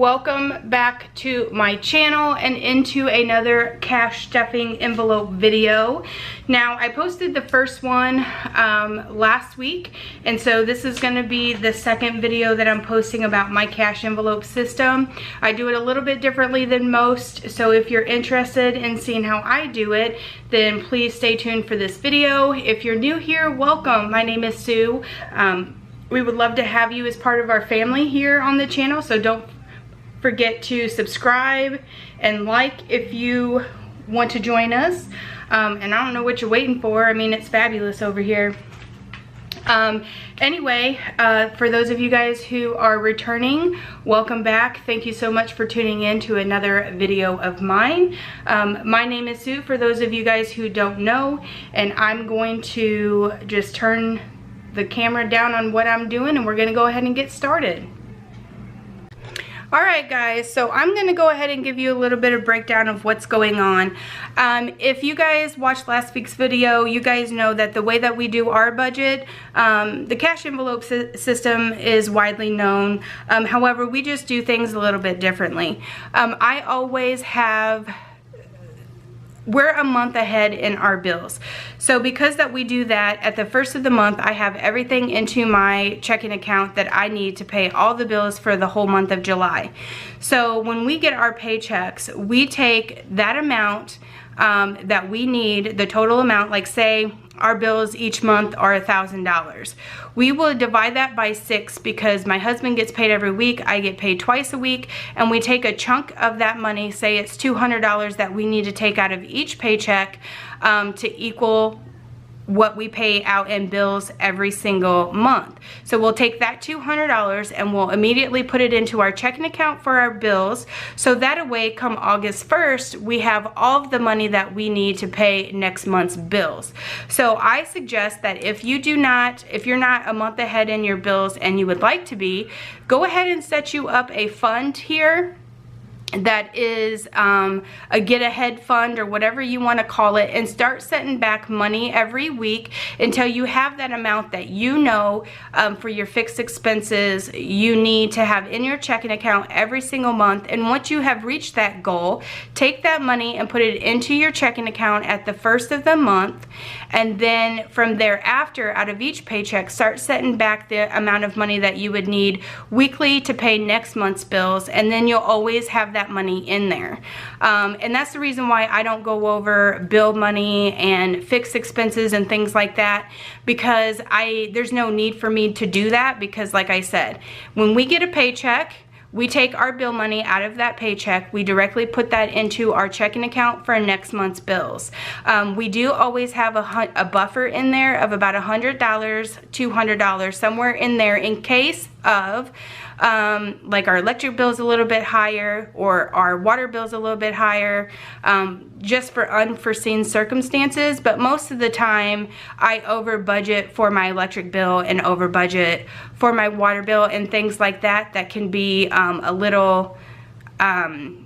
welcome back to my channel and into another cash stuffing envelope video. Now, I posted the first one last week, and so this is going to be the second video that I'm posting about my cash envelope system. I do it a little bit differently than most, so if you're interested in seeing how I do it, then please stay tuned for this video. If you're new here, welcome. My name is Sue. We would love to have you as part of our family here on the channel, so don't forget to subscribe and like if you want to join us. And I don't know what you're waiting for. I mean, it's fabulous over here. Anyway, for those of you guys who are returning, welcome back. Thank you so much for tuning in to another video of mine. My name is Sue, for those of you guys who don't know, and I'm going to just turn the camera down on what I'm doing, and we're gonna go ahead and get started. Alright guys, so I'm going to go ahead and give you a little bit of breakdown of what's going on. If you guys watched last week's video, you guys know that the way that we do our budget, the cash envelope system is widely known. However, we just do things a little bit differently. I always have... We're a month ahead in our bills. So because that we do that, at the first of the month, I have everything into my checking account that I need to pay all the bills for the whole month of July. So when we get our paychecks, we take that amount that we need, the total amount, like say our bills each month are $1,000. We will divide that by 6 because my husband gets paid every week, I get paid twice a week, and we take a chunk of that money, say it's $200 that we need to take out of each paycheck to equal what we pay out in bills every single month. So we'll take that $200 and we'll immediately put it into our checking account for our bills, so that way come August 1st we have all of the money that we need to pay next month's bills. So I suggest that if you're not a month ahead in your bills and you would like to be, go ahead and set you up a fund here that is a get ahead fund or whatever you want to call it, and start setting back money every week until you have that amount that you know for your fixed expenses you need to have in your checking account every single month. And once you have reached that goal, take that money and put it into your checking account at the first of the month, and then from thereafter, out of each paycheck, start setting back the amount of money that you would need weekly to pay next month's bills, and then you'll always have that money in there. And that's the reason why I don't go over bill money and fixed expenses and things like that, because there's no need for me to do that, because like I said, when we get a paycheck, we take our bill money out of that paycheck, we directly put that into our checking account for next month's bills. We do always have a buffer in there of about $100, $200, somewhere in there, in case of like our electric bill's a little bit higher or our water bill's a little bit higher, just for unforeseen circumstances. But most of the time I over budget for my electric bill and over budget for my water bill and things like that that can be a little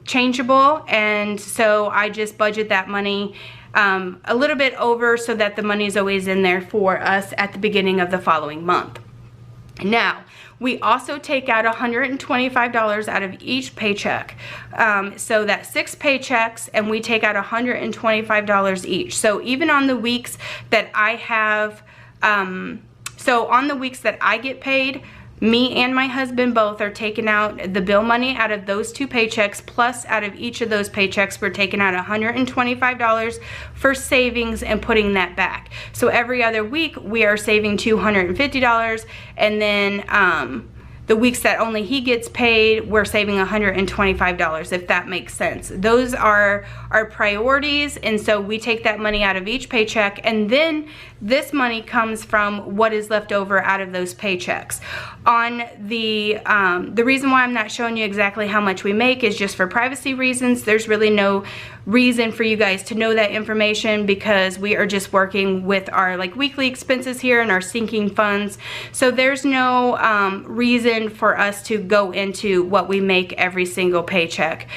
changeable, and so I just budget that money a little bit over so that the money is always in there for us at the beginning of the following month. Now, we also take out $125 out of each paycheck. So that's 6 paychecks, and we take out $125 each. So even on the weeks that I have, so on the weeks that I get paid, me and my husband both are taking out the bill money out of those 2 paychecks, plus out of each of those paychecks we're taking out $125 for savings and putting that back. So every other week we are saving $250, and then the weeks that only he gets paid, we're saving $125, if that makes sense. Those are our priorities, and so we take that money out of each paycheck, and then this money comes from what is left over out of those paychecks. On the reason why I'm not showing you exactly how much we make is just for privacy reasons. There's really no reason for you guys to know that information, because we are just working with our like weekly expenses here and our sinking funds. So there's no reason for us to go into what we make every single paycheck.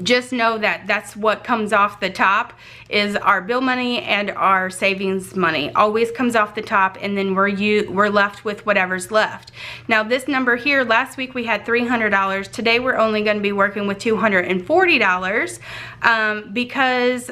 just know that that's what comes off the top, is our bill money and our savings money always comes off the top, and then we're left with whatever's left. Now this number here, last week we had $300. Today we're only going to be working with $240 because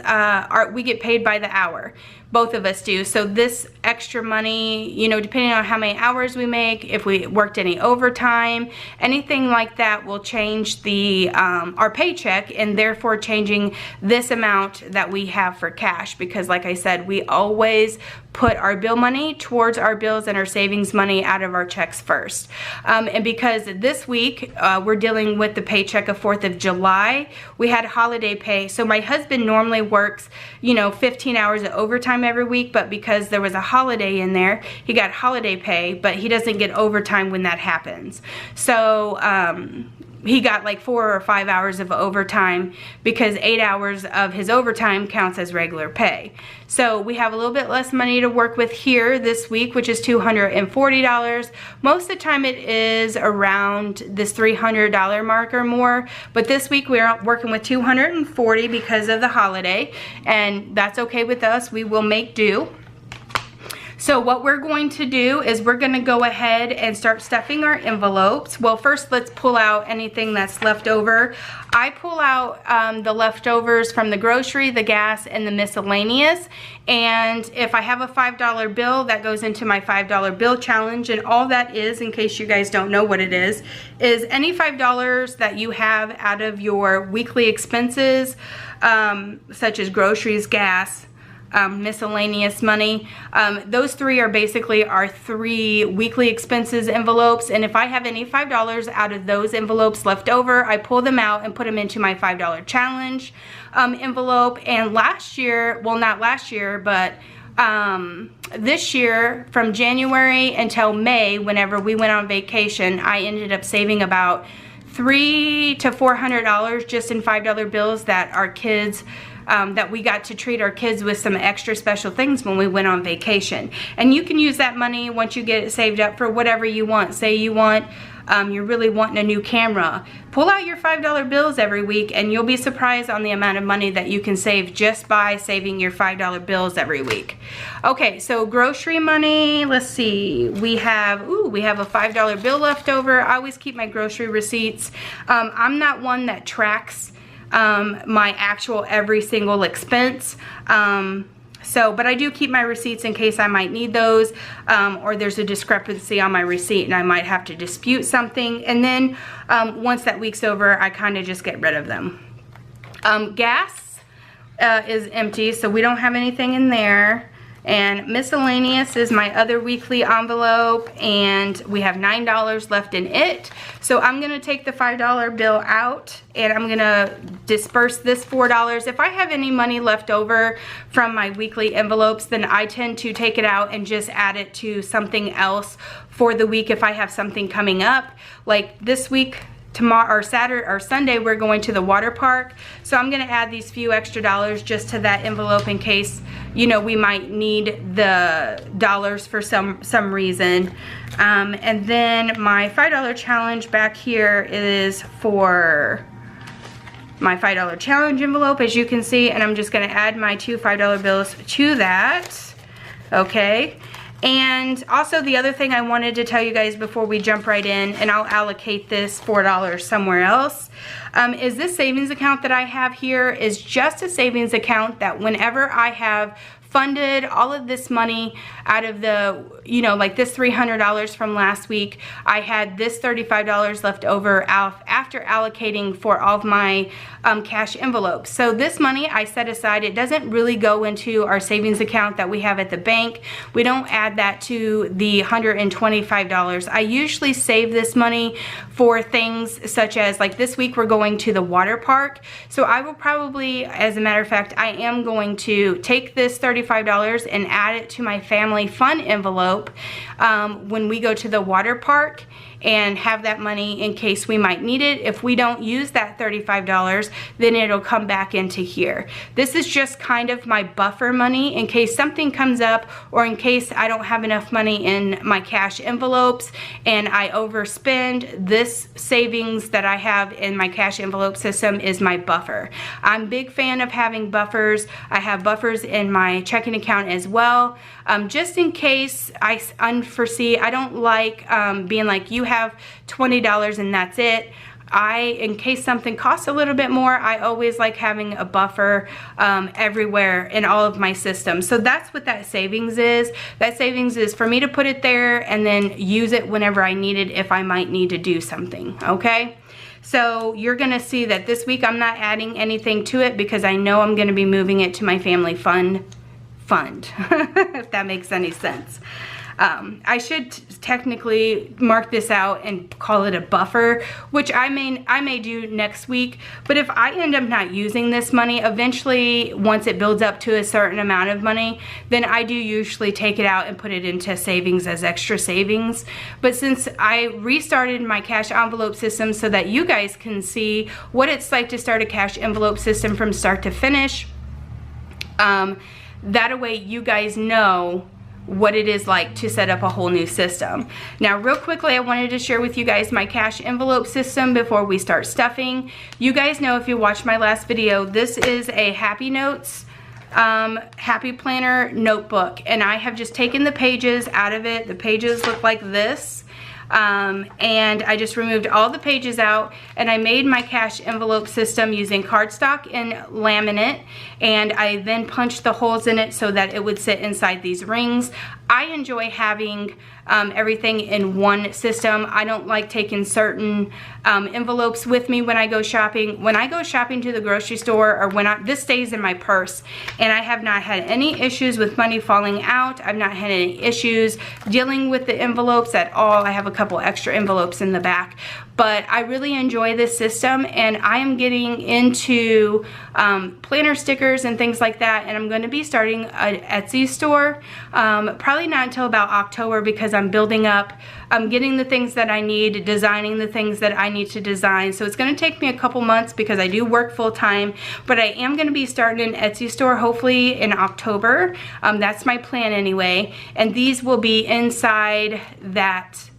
we get paid by the hour. Both of us do. So this extra money, you know, depending on how many hours we make, if we worked any overtime, anything like that will change the our paycheck, and therefore changing this amount that we have for cash, because like I said, we always put our bill money towards our bills and our savings money out of our checks first. And because this week we're dealing with the paycheck of 4th of July, we had holiday pay. So my husband normally works, you know, 15 hours of overtime every week, but because there was a holiday in there, he got holiday pay, but he doesn't get overtime when that happens. So he got like 4 or 5 hours of overtime, because 8 hours of his overtime counts as regular pay. So we have a little bit less money to work with here this week, which is $240. Most of the time it is around this $300 mark or more, but this week we're working with $240 because of the holiday, and that's okay with us. We will make do. So what we're going to do is we're going to go ahead and start stuffing our envelopes. Well, first let's pull out anything that's left over. I pull out the leftovers from the grocery, the gas, and the miscellaneous. And if I have a $5 bill, that goes into my $5 bill challenge. And all that is, in case you guys don't know what it is any $5 that you have out of your weekly expenses, such as groceries, gas, miscellaneous money. Those three are basically our 3 weekly expenses envelopes, and if I have any $5 out of those envelopes left over, I pull them out and put them into my $5 challenge envelope. And last year, well, not last year, but this year, from January until May, whenever we went on vacation, I ended up saving about $300 to $400 just in $5 bills that our kids that we got to treat our kids with some extra special things when we went on vacation. And you can use that money once you get it saved up for whatever you want. Say you want, you're really wanting a new camera. Pull out your $5 bills every week, and you'll be surprised on the amount of money that you can save just by saving your $5 bills every week. Okay, so grocery money, let's see. We have a $5 bill left over. I always keep my grocery receipts. I'm not one that tracks my actual every single expense, but I do keep my receipts in case I might need those, or there's a discrepancy on my receipt and I might have to dispute something. And then once that week's over, I kind of just get rid of them. Gas is empty, so we don't have anything in there. And miscellaneous is my other weekly envelope, and we have $9 left in it. So I'm going to take the $5 bill out, and I'm going to disperse this $4. If I have any money left over from my weekly envelopes, then I tend to take it out and just add it to something else for the week if I have something coming up. Like this week, tomorrow or Saturday or Sunday, we're going to the water park, so I'm going to add these few extra dollars just to that envelope in case, you know, we might need the dollars for some reason. And then my $5 challenge back here is for my $5 challenge envelope, as you can see, and I'm just going to add my 2 $5 bills to that. Okay. And also the other thing I wanted to tell you guys before we jump right in, and I'll allocate this $4 somewhere else, is this savings account that I have here is just a savings account that whenever I have funded all of this money out of the, you know, like this $300 from last week, I had this $35 left over after allocating for all of my cash envelopes. So this money I set aside. It doesn't really go into our savings account that we have at the bank. We don't add that to the $125. I usually save this money for things such as, like this week we're going to the water park. So I will probably, as a matter of fact, I am going to take this $35 and add it to my family fun envelope when we go to the water park. and have that money in case we might need it. If we don't use that $35, then it'll come back into here. This is just kind of my buffer money in case something comes up, or in case I don't have enough money in my cash envelopes and I overspend. This savings that I have in my cash envelope system is my buffer. I'm a big fan of having buffers. I have buffers in my checking account as well, just in case I unforesee. I don't like being like, you have $20 and that's it. In case something costs a little bit more, I always like having a buffer everywhere in all of my systems. So that's what that savings is. That savings is for me to put it there and then use it whenever I need it, if I might need to do something, okay? So you're gonna see that this week I'm not adding anything to it because I know I'm gonna be moving it to my family fund, if that makes any sense. I should technically mark this out and call it a buffer, which I may do next week. But if I end up not using this money, eventually once it builds up to a certain amount of money, then I do usually take it out and put it into savings as extra savings. But since I restarted my cash envelope system so that you guys can see what it's like to start a cash envelope system from start to finish, that way you guys know what it is like to set up a whole new system. Now real quickly, I wanted to share with you guys my cash envelope system before we start stuffing. You guys know, if you watched my last video, this is a Happy Notes Happy Planner notebook, and I have just taken the pages out of it. The pages look like this. And I just removed all the pages out, and I made my cash envelope system using cardstock and laminate, and I then punched the holes in it so that it would sit inside these rings. I enjoy having everything in one system. I don't like taking certain envelopes with me when I go shopping. When I go shopping to the grocery store, or this stays in my purse, and I have not had any issues with money falling out. I've not had any issues dealing with the envelopes at all. I have a couple extra envelopes in the back, but I really enjoy this system, and I am getting into planner stickers and things like that, and I'm going to be starting an Etsy store, probably not until about October, because I'm building up, I'm getting the things that I need, designing the things that I need to design. So it's going to take me a couple months because I do work full time, but I am going to be starting an Etsy store hopefully in October. That's my plan anyway, and these will be inside that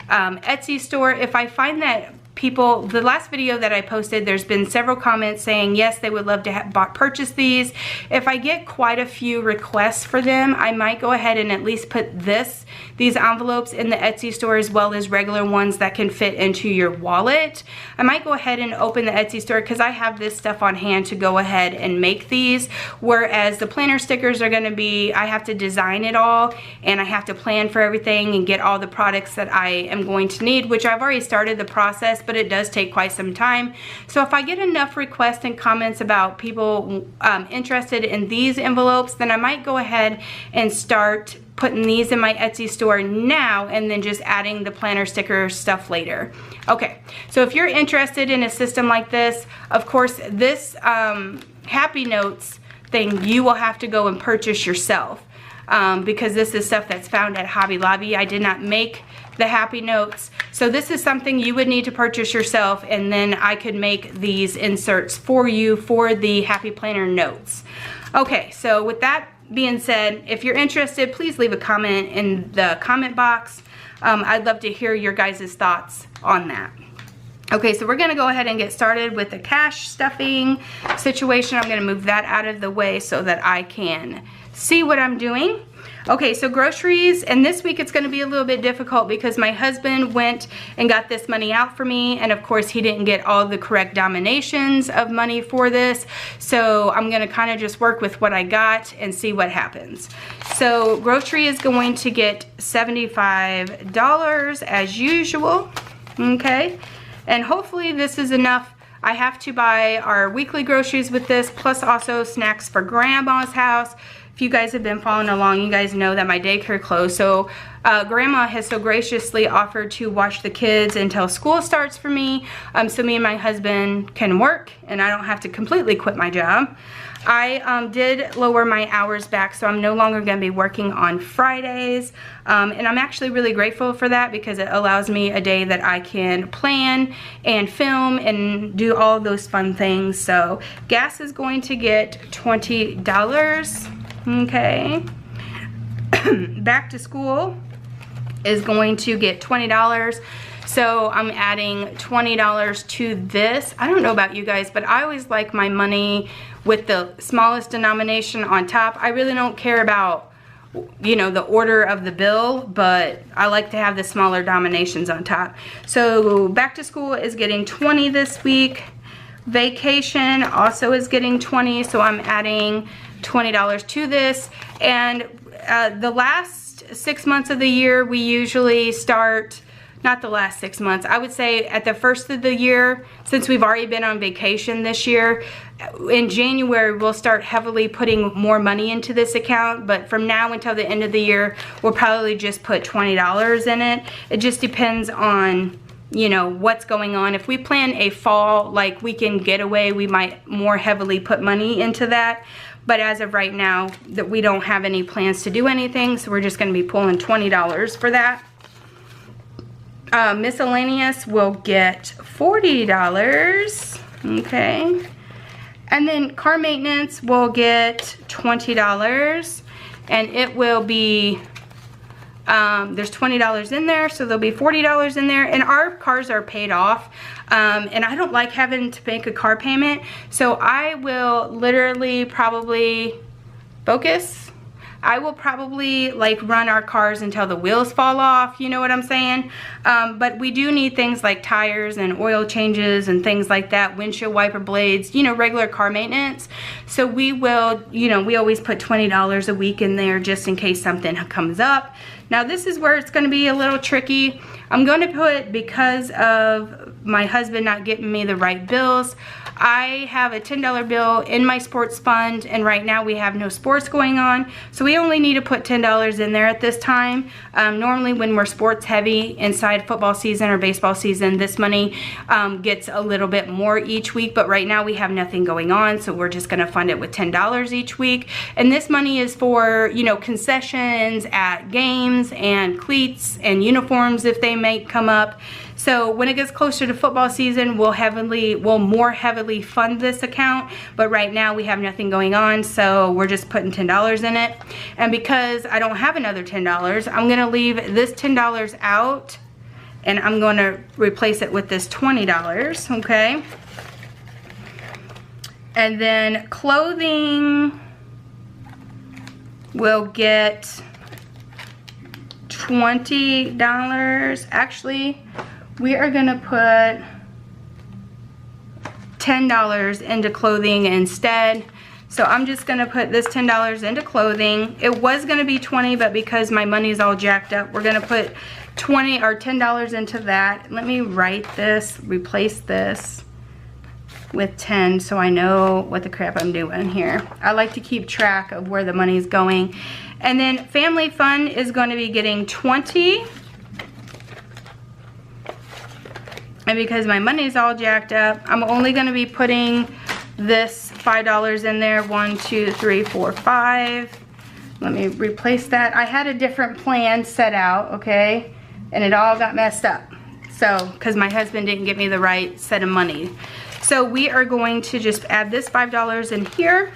Etsy store. If I find that people, the last video that I posted, there's been several comments saying yes, they would love to purchase these. If I get quite a few requests for them, I might go ahead and at least put these envelopes in the Etsy store, as well as regular ones that can fit into your wallet. I might go ahead and open the Etsy store because I have this stuff on hand to go ahead and make these, whereas the planner stickers are going to be, I have to design it all, and I have to plan for everything and get all the products that I am going to need, which I've already started the process, but it does take quite some time. So if I get enough requests and comments about people interested in these envelopes, then I might go ahead and start putting these in my Etsy store now, and then just adding the planner sticker stuff later. Okay, so if you're interested in a system like this, of course this Happy Notes thing you will have to go and purchase yourself, because this is stuff that's found at Hobby Lobby. I did not make the Happy Notes, so this is something you would need to purchase yourself, and then I could make these inserts for you for the Happy Planner Notes. Okay, so with that being said, if you're interested, please leave a comment in the comment box. I'd love to hear your guys' thoughts on that. Okay, so we're going to go ahead and get started with the cash stuffing situation. I'm going to move that out of the way so that I can see what I'm doing. Okay, so groceries, and this week it's going to be a little bit difficult because my husband went and got this money out for me, and of course he didn't get all the correct denominations of money for this, so I'm going to kind of just work with what I got and see what happens. So grocery is going to get $75 as usual, okay, and hopefully this is enough. I have to buy our weekly groceries with this, plus also snacks for Grandma's house. If you guys have been following along, you guys know that my daycare closed. So Grandma has so graciously offered to watch the kids until school starts for me, so me and my husband can work and I don't have to completely quit my job. I did lower my hours back, so I'm no longer going to be working on Fridays. And I'm actually really grateful for that because it allows me a day that I can plan and film and do all those fun things. So gas is going to get $20. Okay. Back to school is going to get $20. So I'm adding $20 to this. I don't know about you guys, but I always like my money with the smallest denomination on top. I really don't care about, you know, the order of the bill, but I like to have the smaller denominations on top. So back to school is getting 20 this week. Vacation also is getting 20, so I'm adding $20 to this. And the last 6 months of the year, we usually start, not the last 6 months, I would say at the first of the year, since we've already been on vacation this year, in January we'll start heavily putting more money into this account, but from now until the end of the year we'll probably just put $20 in it. It just depends on, you know, what's going on. If we plan a fall like weekend getaway, we might more heavily put money into that. But as of right now, that we don't have any plans to do anything, so we're just going to be pulling $20 for that. Miscellaneous will get $40. Okay. And then car maintenance will get $20. And it will be, there's $20 in there, so there'll be $40 in there. And our cars are paid off. And I don't like having to make a car payment. So I will literally probably I will probably like run our cars until the wheels fall off, you know what I'm saying? But we do need things like tires and oil changes and things like that, windshield wiper blades, you know, regular car maintenance. So we will, you know, we always put $20 a week in there just in case something comes up. Now this is where it's going to be a little tricky. I'm going to put, because of my husband not getting me the right bills, I have a $10 bill in my sports fund, and right now we have no sports going on, so we only need to put $10 in there at this time. Normally when we're sports heavy inside football season or baseball season, this money gets a little bit more each week, but right now we have nothing going on, so we're just going to fund it with $10 each week. And this money is for, you know, concessions at games and cleats and uniforms if they may come up. So when it gets closer to football season, we'll more heavily fund this account, but right now we have nothing going on, so we're just putting $10 in it. And because I don't have another $10, I'm gonna leave this $10 out, and I'm gonna replace it with this $20, okay? And then clothing will get $20. Actually, we are gonna put $10 into clothing instead. So I'm just gonna put this $10 into clothing. It was gonna be 20, but because my money's all jacked up, we're gonna put 20 or $10 into that. Let me write this, replace this with 10 so I know what the crap I'm doing here. I like to keep track of where the money's going. And then family fun is going to be getting 20. And because my money's all jacked up, I'm only going to be putting this $5 in there. 1, 2, 3, 4, 5. Let me replace that. I had a different plan set out, okay? And it all got messed up. So, because my husband didn't give me the right set of money. So we are going to just add this $5 in here.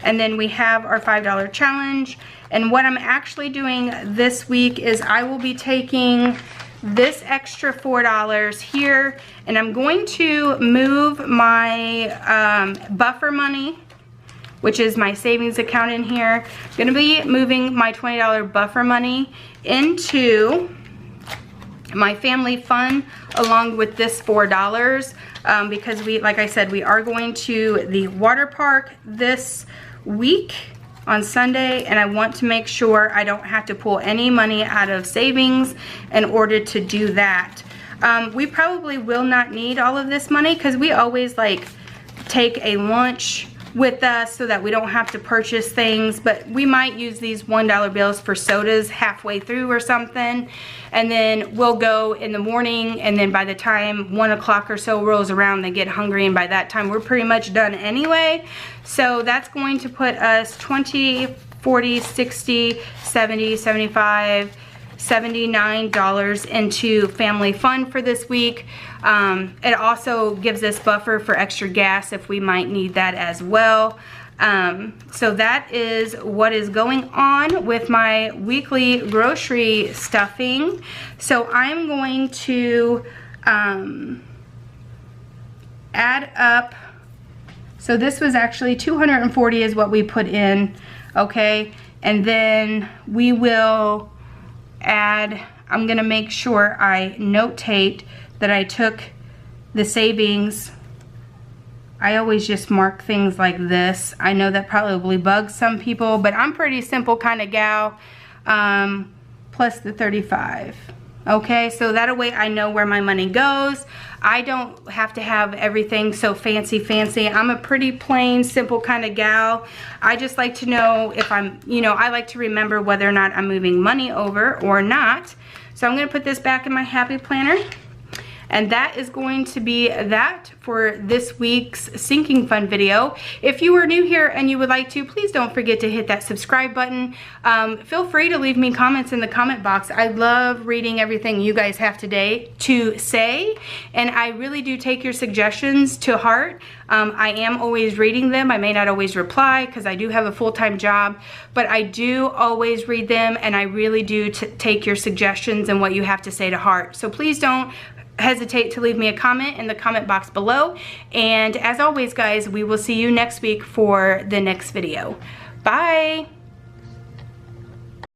And then we have our $5 challenge. And what I'm actually doing this week is I will be taking this extra $4 here, and I'm going to move my buffer money, which is my savings account in here. I'm gonna be moving my $20 buffer money into my family fun along with this $4 because we, like I said, we are going to the water park this week on Sunday, and I want to make sure I don't have to pull any money out of savings in order to do that. We probably will not need all of this money because we always like take a lunch with us so that we don't have to purchase things, but we might use these $1 bills for sodas halfway through or something, and then we'll go in the morning, and then by the time 1 o'clock or so rolls around, they get hungry, and by that time we're pretty much done anyway. So that's going to put us 20, 40, 60, 70, 75, $79 into family fun for this week. It also gives us buffer for extra gas if we might need that as well. So that is what is going on with my weekly grocery stuffing. So I'm going to add up. So this was actually 240 is what we put in, okay? And then we will add, I'm gonna make sure I notate that I took the savings. I always just mark things like this. I know that probably bugs some people, but I'm pretty simple kind of gal. Plus the 35. Okay, so that way I know where my money goes. I don't have to have everything so fancy. I'm a pretty plain, simple kind of gal. I just like to know if I'm, you know, I like to remember whether or not I'm moving money over or not. So I'm gonna put this back in my happy planner. And that is going to be that for this week's sinking fund video. If you are new here and you would like to, please don't forget to hit that subscribe button. Feel free to leave me comments in the comment box. I love reading everything you guys have today to say, and I really do take your suggestions to heart. I am always reading them. I may not always reply because I do have a full-time job, but I do always read them, and I really do take your suggestions and what you have to say to heart. So please don't hesitate to leave me a comment in the comment box below. And as always, guys, we will see you next week for the next video. Bye.